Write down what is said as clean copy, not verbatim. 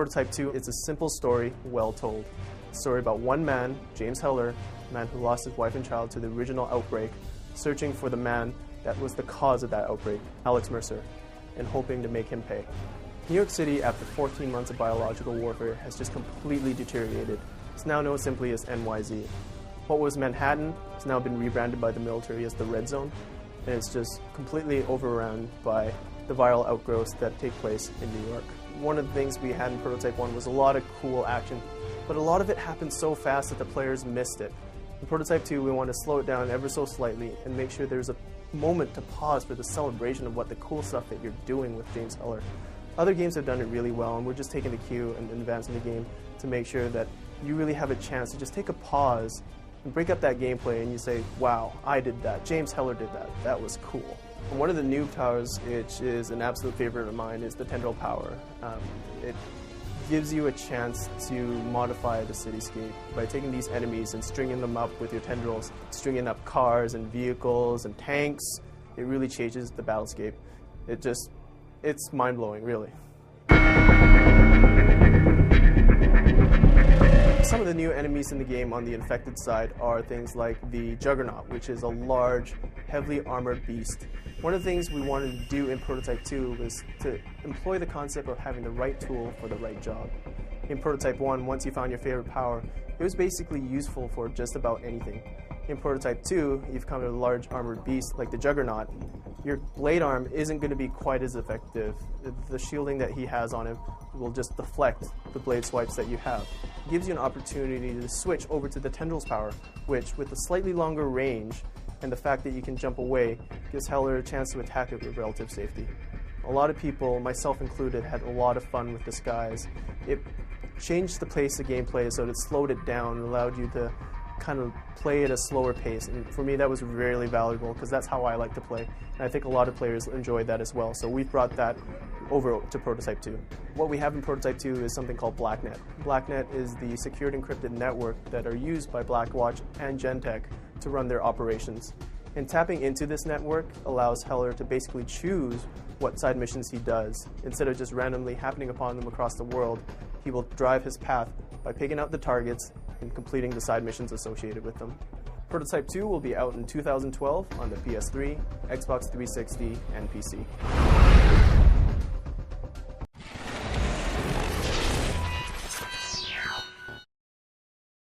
Prototype 2 is a simple story, well told. A story about one man, James Heller, a man who lost his wife and child to the original outbreak, searching for the man that was the cause of that outbreak, Alex Mercer, and hoping to make him pay. New York City, after 14 months of biological warfare, has just completely deteriorated. It's now known simply as NYZ. What was Manhattan has now been rebranded by the military as the Red Zone, and it's just completely overrun by the viral outgrowths that take place in New York. One of the things we had in Prototype 1 was a lot of cool action, but a lot of it happened so fast that the players missed it. In Prototype 2, we want to slow it down ever so slightly and make sure there's a moment to pause for the celebration of what the cool stuff that you're doing with James Heller. Other games have done it really well, and we're just taking the cue and advancing the game to make sure that you really have a chance to just take a pause and break up that gameplay and you say, wow, I did that, James Heller did that, that was cool. And one of the new powers, which is an absolute favorite of mine, is the tendril power. It gives you a chance to modify the cityscape by taking these enemies and stringing them up with your tendrils, stringing up cars and vehicles and tanks. It really changes the battlescape. It's mind-blowing, really. Some of the new enemies in the game on the infected side are things like the Juggernaut, which is a large, heavily armored beast. One of the things we wanted to do in Prototype 2 was to employ the concept of having the right tool for the right job. In Prototype 1, once you found your favorite power, it was basically useful for just about anything. In Prototype 2, you've come to a large armored beast like the Juggernaut. Your blade arm isn't going to be quite as effective. The shielding that he has on him will just deflect the blade swipes that you have. It gives you an opportunity to switch over to the tendrils power, which, with a slightly longer range and the fact that you can jump away, gives Heller a chance to attack it with relative safety. A lot of people, myself included, had a lot of fun with Disguise. It changed the pace of gameplay so that it slowed it down and allowed you to kind of play at a slower pace, and for me that was really valuable because that's how I like to play, and I think a lot of players enjoyed that as well, so we've brought that over to Prototype 2. What we have in Prototype 2 is something called Blacknet. Blacknet is the secured encrypted network that are used by Blackwatch and Gentek to run their operations. And tapping into this network allows Heller to basically choose what side missions he does. Instead of just randomly happening upon them across the world, he will drive his path by picking out the targets and completing the side missions associated with them. Prototype 2 will be out in 2012 on the PS3, Xbox 360, and PC.